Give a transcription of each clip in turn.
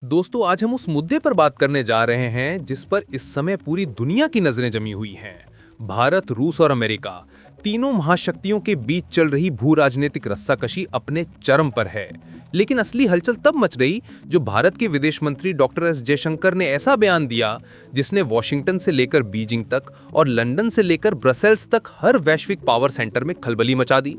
दोस्तों, आज हम उस मुद्दे पर बात करने जा रहे हैं जिस पर इस समय पूरी दुनिया की नजरें जमी हुई हैं। भारत, रूस और अमेरिका तीनों महाशक्तियों के बीच चल रही भू राजनीतिक रस्साकशी अपने चरम पर है। लेकिन असली हलचल तब मच रही जब भारत के विदेश मंत्री डॉक्टर एस जयशंकर ने ऐसा बयान दिया जिसने वॉशिंगटन से लेकर बीजिंग तक और लंदन से लेकर ब्रसेल्स तक हर वैश्विक पावर सेंटर में खलबली मचा दी।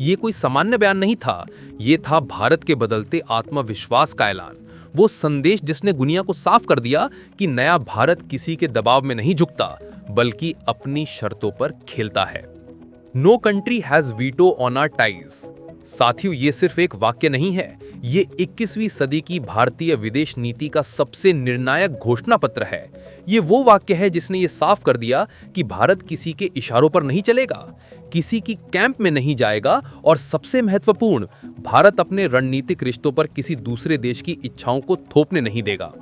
ये कोई सामान्य बयान नहीं था, ये था भारत के बदलते आत्मविश्वास का ऐलान। वो संदेश जिसने दुनिया को साफ कर दिया कि नया भारत किसी के दबाव में नहीं झुकता, बल्कि अपनी शर्तों पर खेलता है। No country has veto on our ties. साथियों, ये सिर्फ एक वाक्य नहीं है, ये 21वीं सदी की भारतीय विदेश नीति का सबसे निर्णायक घोषणा पत्र है। ये वो वाक्य है जिसने ये साफ कर दिया कि भारत किसी के इशारों पर नहीं चलेगा, किसी की कैंप में नहीं जाएगा और सबसे महत्वपूर्ण, भारत अपने रणनीतिक रिश्तों पर किसी दूसरे देश की इच्छाओं को थोपने नहीं देगा।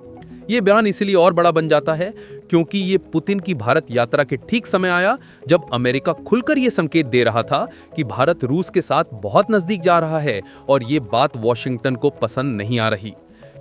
ये बयान इसलिए और बड़ा बन जाता है क्योंकि ये पुतिन की भारत यात्रा के ठीक समय आया जब अमेरिका खुलकर ये संकेत दे रहा था कि भारत रूस के साथ बहुत नजदीक जा रहा है और ये बात वॉशिंगटन को पसंद नहीं आ रही।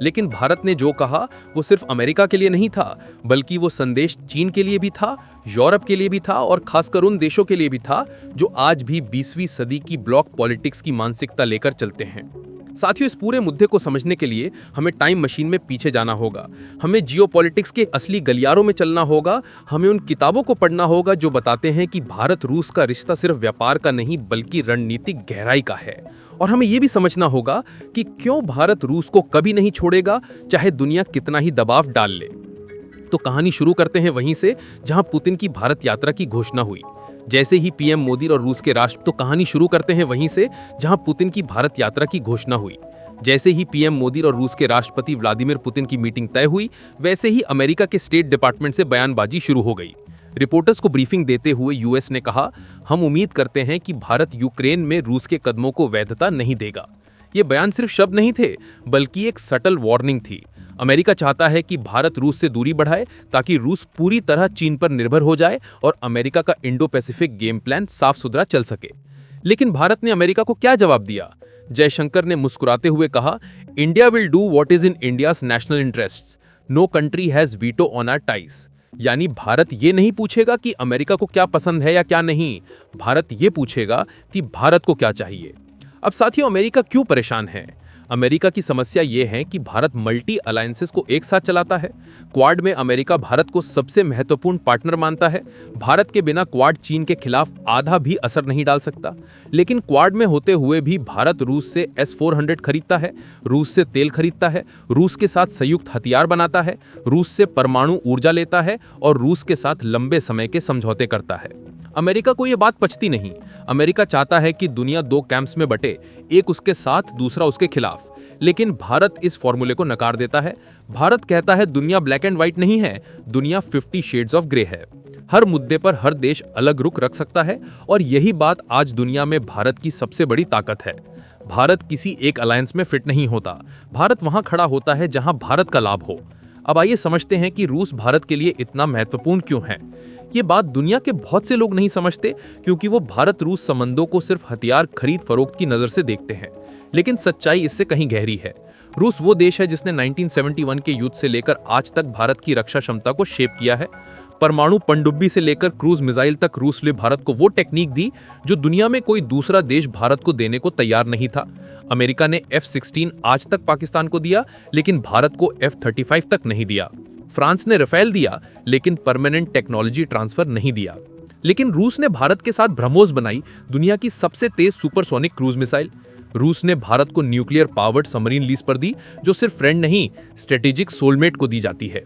लेकिन भारत ने जो कहा वो सिर्फ अमेरिका के लिए नहीं था, बल्कि वो संदेश चीन के लिए भी था, यूरोप के लिए भी था और खासकर उन देशों के लिए भी था जो आज भी 20वीं सदी की ब्लॉक पॉलिटिक्स की मानसिकता लेकर चलते हैं। साथियों, इस पूरे मुद्दे को समझने के लिए हमें टाइम मशीन में पीछे जाना होगा, हमें जियोपॉलिटिक्स के असली गलियारों में चलना होगा, हमें उन किताबों को पढ़ना होगा जो बताते हैं कि भारत रूस का रिश्ता सिर्फ व्यापार का नहीं बल्कि रणनीतिक गहराई का है। और हमें यह भी समझना होगा कि क्यों भारत रूस को कभी नहीं छोड़ेगा, चाहे दुनिया कितना ही दबाव डाल ले। तो कहानी शुरू करते हैं वहीं से जहां पुतिन की भारत यात्रा की घोषणा हुई। जैसे ही पीएम मोदी और रूस के राष्ट्र तो कहानी शुरू करते हैं वहीं से जहां पुतिन की भारत यात्रा की घोषणा हुई। जैसे ही पीएम मोदी और रूस के राष्ट्रपति व्लादिमीर पुतिन की मीटिंग तय हुई, वैसे ही अमेरिका के स्टेट डिपार्टमेंट से बयानबाजी शुरू हो गई। रिपोर्टर्स को ब्रीफिंग देते हुए यूएस ने कहा, हम उम्मीद करते हैं कि भारत यूक्रेन में रूस के कदमों को वैधता नहीं देगा। ये बयान सिर्फ शब्द नहीं थे, बल्कि एक सटल वार्निंग थी। अमेरिका चाहता है कि भारत रूस से दूरी बढ़ाए ताकि रूस पूरी तरह चीन पर निर्भर हो जाए और अमेरिका का इंडो पैसिफिक गेम प्लान साफ सुथरा चल सके। लेकिन भारत ने अमेरिका को क्या जवाब दिया? जयशंकर ने मुस्कुराते हुए कहा, India will do what is in India's national interests. No country has veto on our ties. यानी भारत ये नहीं पूछेगा कि अमेरिका को क्या पसंद है या क्या नहीं, भारत ये पूछेगा कि भारत को क्या चाहिए। अब साथियों, अमेरिका क्यों परेशान है? अमेरिका की समस्या यह है कि भारत मल्टी अलायंसेस को एक साथ चलाता है। क्वाड में अमेरिका भारत को सबसे महत्वपूर्ण पार्टनर मानता है। भारत के बिना क्वाड चीन के खिलाफ आधा भी असर नहीं डाल सकता। लेकिन क्वाड में होते हुए भी भारत रूस से S-400 खरीदता है, रूस से तेल खरीदता है, रूस के साथ संयुक्त हथियार बनाता है, रूस से परमाणु ऊर्जा लेता है और रूस के साथ लंबे समय के समझौते करता है। अमेरिका को यह बात पचती नहीं। अमेरिका चाहता है कि दुनिया दो कैंप्स में बटे, एक उसके साथ, दूसरा उसके खिलाफ। लेकिन भारत इस फॉर्मूले को नकार देता है। भारत कहता है दुनिया ब्लैक एंड व्हाइट नहीं है, दुनिया 50 शेड्स ऑफ ग्रे है। हर मुद्दे पर हर देश अलग रुख रख सकता है और यही बात आज दुनिया में भारत की सबसे बड़ी ताकत है। भारत किसी एक अलायंस में फिट नहीं होता। भारत वहां खड़ा होता है जहां भारत का लाभ हो। अब आइए समझते हैं कि रूस भारत के लिए इतना महत्वपूर्ण क्यों है। ये बात दुनिया के बहुत से लोग नहीं समझते क्योंकि वो भारत रूस संबंधों को सिर्फ हथियार खरीद फरोख्त की नजर से देखते हैं। लेकिन सच्चाई इससे कहीं गहरी है। रूस वो देश है जिसने 1971 के युद्ध से लेकर आज तक भारत की रक्षा क्षमता को शेप किया है। परमाणु पनडुब्बी से लेकर क्रूज मिसाइल तक रूस ने भारत को वो टेक्निक दी जो दुनिया में कोई दूसरा देश भारत को देने को तैयार नहीं था। अमेरिका ने F-16 आज तक पाकिस्तान को दिया, लेकिन भारत को F-35 तक नहीं दिया। फ्रांस ने राफेल दिया, लेकिन परमानेंट टेक्नोलॉजी ट्रांसफर नहीं दिया। लेकिन रूस ने भारत के साथ ब्रह्मोस बनाई, दुनिया की सबसे तेज सुपरसोनिक क्रूज मिसाइल। रूस ने भारत को न्यूक्लियर पावर्ड सबमरीन लीज पर दी, जो सिर्फ फ्रेंड नहीं, स्ट्रेटेजिक सोलमेट को दी जाती है।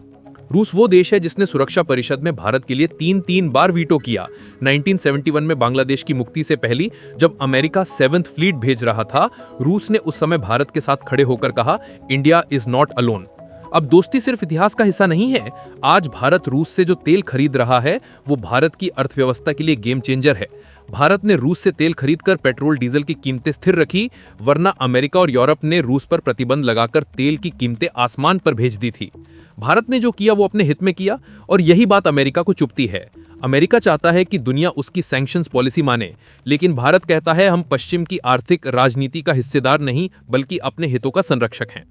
रूस वो देश है जिसने सुरक्षा परिषद में भारत के लिए तीन बार वीटो किया। 1971 में बांग्लादेश की मुक्ति से पहले जब अमेरिका 7th फ्लीट भेज रहा था, रूस ने उस समय भारत के साथ खड़े होकर कहा, इंडिया इज नॉट अलोन। अब दोस्ती सिर्फ इतिहास का हिस्सा नहीं है। आज भारत रूस से जो तेल खरीद रहा है वो भारत की अर्थव्यवस्था के लिए गेम चेंजर है। भारत ने रूस से तेल खरीदकर पेट्रोल डीजल की कीमतें स्थिर रखी, वरना अमेरिका और यूरोप ने रूस पर प्रतिबंध लगाकर तेल की कीमतें आसमान पर भेज दी थी। भारत ने जो किया वो अपने हित में किया और यही बात अमेरिका को चुभती है। अमेरिका चाहता है कि दुनिया उसकी सैंक्शंस पॉलिसी माने, लेकिन भारत कहता है हम पश्चिम की आर्थिक राजनीति का हिस्सेदार नहीं बल्कि अपने हितों का संरक्षक हैं।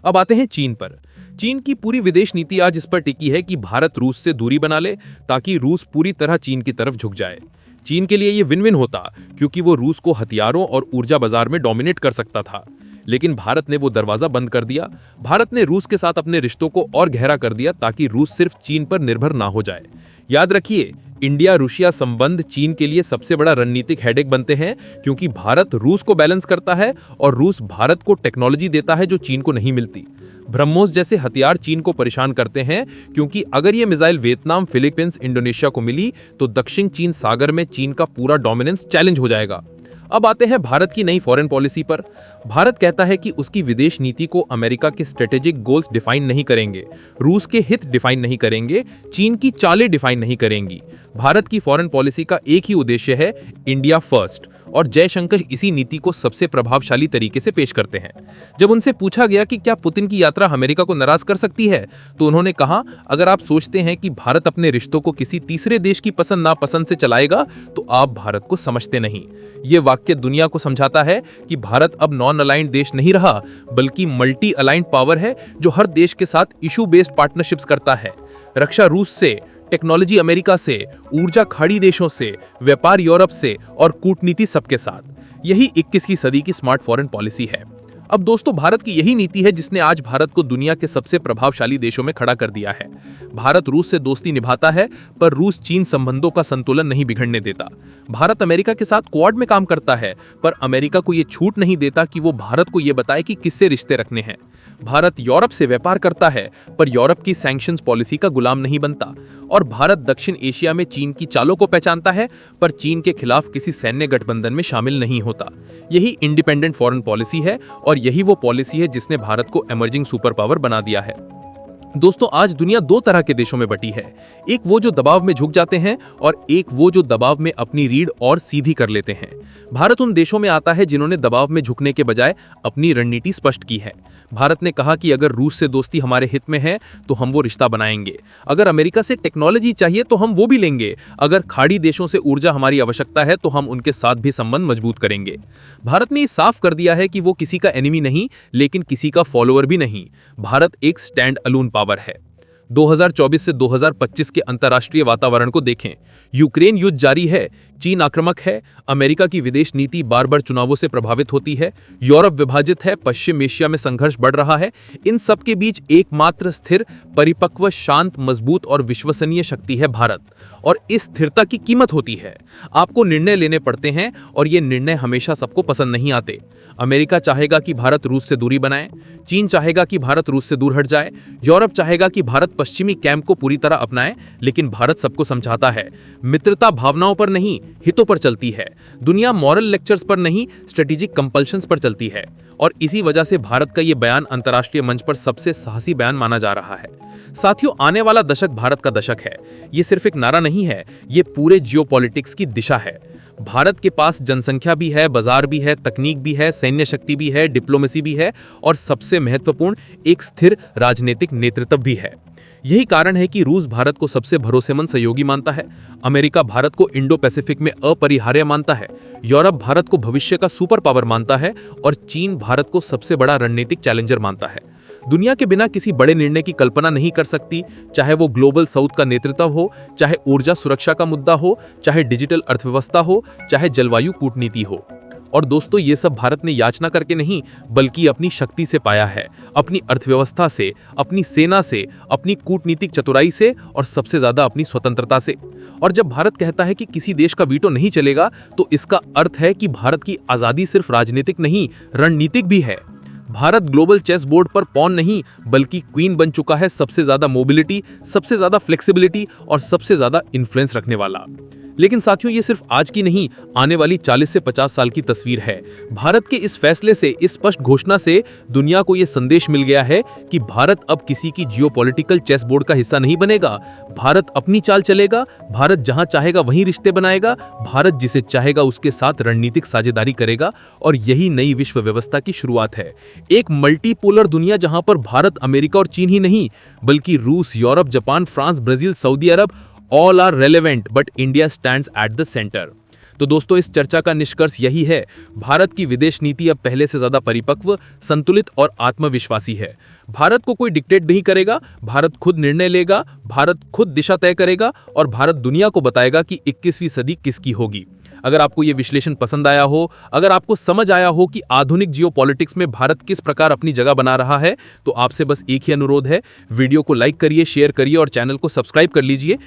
अब आते हैं चीन पर। चीन की पूरी विदेश नीति आज इस पर टिकी है कि भारत रूस से दूरी बना ले ताकि रूस पूरी तरह चीन की तरफ झुक जाए। चीन के लिए ये विन विन होता क्योंकि वो रूस को हथियारों और ऊर्जा बाजार में डोमिनेट कर सकता था, लेकिन भारत ने वो दरवाजा बंद कर दिया। भारत ने रूस के साथ अपने रिश्तों को और गहरा कर दिया ताकि रूस सिर्फ चीन पर निर्भर ना हो जाए। याद रखिए, इंडिया रूसिया संबंध चीन के लिए सबसे बड़ा रणनीतिक हेडेक बनते हैं क्योंकि भारत रूस को बैलेंस करता है और रूस भारत को टेक्नोलॉजी देता है जो चीन को नहीं मिलती। ब्रह्मोस जैसे हथियार चीन को परेशान करते हैं क्योंकि अगर ये मिसाइल वियतनाम, फिलीपींस, इंडोनेशिया को मिली तो दक्षिण चीन सागर में चीन का पूरा डोमिनेंस चैलेंज हो जाएगा। अब आते हैं भारत की नई फॉरेन पॉलिसी पर। भारत कहता है कि उसकी विदेश नीति को अमेरिका के स्ट्रेटेजिक गोल्स डिफाइन नहीं करेंगे, रूस के हित डिफाइन नहीं करेंगे, चीन की चालें डिफाइन नहीं करेंगी। भारत की फॉरेन पॉलिसी का एक ही उद्देश्य है, इंडिया फर्स्ट, और जयशंकर इसी नीति को सबसे प्रभावशाली तरीके से पेश करते हैं। जब उनसे पूछा गया कि क्या पुतिन की यात्रा अमेरिका को नाराज कर सकती है, तो उन्होंने कहा, अगर आप सोचते हैं कि भारत अपने रिश्तों को किसी तीसरे देश की पसंद नापसंद से चलाएगा तो आप भारत को समझते नहीं। ये वाक्य दुनिया को समझाता है कि भारत अब नॉन अलाइंड देश नहीं रहा, बल्कि मल्टी अलाइंड पावर है जो हर देश के साथ इशू बेस्ड पार्टनरशिप्स करता है। रक्षा रूस से, टेक्नोलॉजी अमेरिका से, ऊर्जा खाड़ी देशों से, व्यापार यूरोप से और कूटनीति सबके साथ। यही 21वीं सदी की स्मार्ट फॉरेन पॉलिसी है। अब दोस्तों, भारत की यही नीति है जिसने आज भारत को दुनिया के सबसे प्रभावशाली देशों में खड़ा कर दिया है। भारत रूस से दोस्ती निभाता है, पर रूस चीन संबंधों का संतुलन नहीं बिगड़ने देता। भारत अमेरिका के साथ क्वाड में काम करता है, पर अमेरिका को यह छूट नहीं देता कि वो भारत को यह बताए कि किससे रिश्ते रखने हैं। भारत यूरोप से व्यापार करता है, पर यूरोप की सैंक्शंस पॉलिसी का गुलाम नहीं बनता। और भारत दक्षिण एशिया में चीन की चालों को पहचानता है, पर चीन के खिलाफ किसी सैन्य गठबंधन में शामिल नहीं होता। यही इंडिपेंडेंट फॉरेन पॉलिसी है और यही वो पॉलिसी है जिसने भारत को इमर्जिंग सुपर पावर बना दिया है। दोस्तों, आज दुनिया दो तरह के देशों में बटी है, एक वो जो दबाव में झुक जाते हैं और एक वो जो दबाव में अपनी रीढ़ और सीधी कर लेते हैं। भारत उन देशों में आता है जिन्होंने दबाव में झुकने के बजाय अपनी रणनीति स्पष्ट की है। भारत ने कहा कि अगर रूस से दोस्ती हमारे हित में है तो हम वो रिश्ता बनाएंगे, अगर अमेरिका से टेक्नोलॉजी चाहिए तो हम वो भी लेंगे, अगर खाड़ी देशों से ऊर्जा हमारी आवश्यकता है तो हम उनके साथ भी संबंध मजबूत करेंगे। भारत ने साफ कर दिया है कि वो किसी का एनिमी नहीं, लेकिन किसी का फॉलोअर भी नहीं। भारत एक स्टैंड अलोन पावर है। 2024 से 2025 के अंतर्राष्ट्रीय वातावरण को देखें। यूक्रेन युद्ध जारी है, चीन आक्रामक है, अमेरिका की विदेश नीति बार बार चुनावों से प्रभावित होती है, यूरोप विभाजित है, पश्चिम एशिया में संघर्ष बढ़ रहा है। इन सब के बीच एकमात्र स्थिर, परिपक्व, शांत, मजबूत और विश्वसनीय शक्ति है भारत। और इस स्थिरता की कीमत होती है। आपको निर्णय लेने पड़ते हैं और ये निर्णय हमेशा सबको पसंद नहीं आते। अमेरिका चाहेगा कि भारत रूस से दूरी बनाए, चीन चाहेगा कि भारत रूस से दूर हट जाए, यूरोप चाहेगा कि भारत पश्चिमी कैंप को पूरी तरह अपनाए, लेकिन भारत सबको समझाता है। मित्रता भावनाओं पर नहीं, हितों पर चलती है। दुनिया मॉरल लेक्चर्स पर नहीं, स्ट्रेटेजिक कंपल्शंस पर चलती है। और इसी वजह से भारत का ये बयान अंतर्राष्ट्रीय मंच पर सबसे साहसी बयान माना जा रहा है। साथियों, आने वाला दशक भारत का दशक है। ये सिर्फ एक नारा नहीं है, ये पूरे जियोपॉलिटिक्स की दिशा है। भारत के पास जनसंख्या भी है, बाजार भी है, तकनीक भी है, सैन्य शक्ति भी है, डिप्लोमेसी भी है और सबसे महत्वपूर्ण, एक स्थिर राजनीतिक नेतृत्व भी है। यही कारण है कि रूस भारत को सबसे भरोसेमंद सहयोगी मानता है, अमेरिका भारत को इंडो पैसिफिक में अपरिहार्य मानता है, यूरोप भारत को भविष्य का सुपर पावर मानता है और चीन भारत को सबसे बड़ा रणनीतिक चैलेंजर मानता है। दुनिया के बिना किसी बड़े निर्णय की कल्पना नहीं कर सकती, चाहे वो ग्लोबल साउथ का नेतृत्व हो, चाहे ऊर्जा सुरक्षा का मुद्दा हो, चाहे डिजिटल अर्थव्यवस्था हो, चाहे जलवायु कूटनीति हो। और दोस्तों, ये सब भारत ने याचना करके नहीं, बल्कि अपनी शक्ति से पाया है, अपनी अर्थव्यवस्था से, अपनी सेना से, अपनी कूटनीतिक चतुराई से और सबसे ज्यादा अपनी स्वतंत्रता से। और जब भारत कहता है कि किसी देश का वीटो नहीं चलेगा, तो इसका अर्थ है कि भारत की आजादी सिर्फ राजनीतिक नहीं, रणनीतिक भी है। भारत ग्लोबल चेस बोर्ड पर पॉन नहीं, बल्कि क्वीन बन चुका है, सबसे ज्यादा मोबिलिटी, सबसे ज्यादा फ्लेक्सिबिलिटी और सबसे ज्यादा इन्फ्लुएंस रखने वाला। लेकिन साथियों, ये सिर्फ आज की नहीं, आने वाली 40 से 50 साल की तस्वीर है। भारत के इस फैसले से, इस स्पष्ट घोषणा से दुनिया को यह संदेश मिल गया है कि भारत अब किसी की जियोपॉलिटिकल चेस बोर्ड का हिस्सा नहीं बनेगा। भारत अपनी चाल चलेगा, भारत जहां चाहेगा वहीं रिश्ते बनाएगा, भारत जिसे चाहेगा उसके साथ रणनीतिक साझेदारी करेगा। और यही नई विश्व व्यवस्था की शुरुआत है, एक मल्टीपोलर दुनिया जहां पर भारत, अमेरिका और चीन ही नहीं, बल्कि रूस, Europe, Japan, France, Brazil, Saudi Arab, all are relevant, but India stands at the center। तो दोस्तों इस चर्चा का निष्कर्ष यही है, भारत की विदेश नीति अब पहले से ज्यादा परिपक्व, संतुलित और आत्मविश्वासी है। भारत को कोई डिक्टेट नहीं करेगा, भारत खुद निर्णय लेगा, भारत खुद दिशा तय करेगा और भारत दुनिया को बताएगा कि 21वीं सदी किसकी होगी। अगर आपको ये विश्लेषण पसंद आया हो, अगर आपको समझ आया हो कि आधुनिक जियोपॉलिटिक्स में भारत किस प्रकार अपनी जगह बना रहा है, तो आपसे बस एक ही अनुरोध है, वीडियो को लाइक करिए, शेयर करिए और चैनल को सब्सक्राइब कर लीजिए,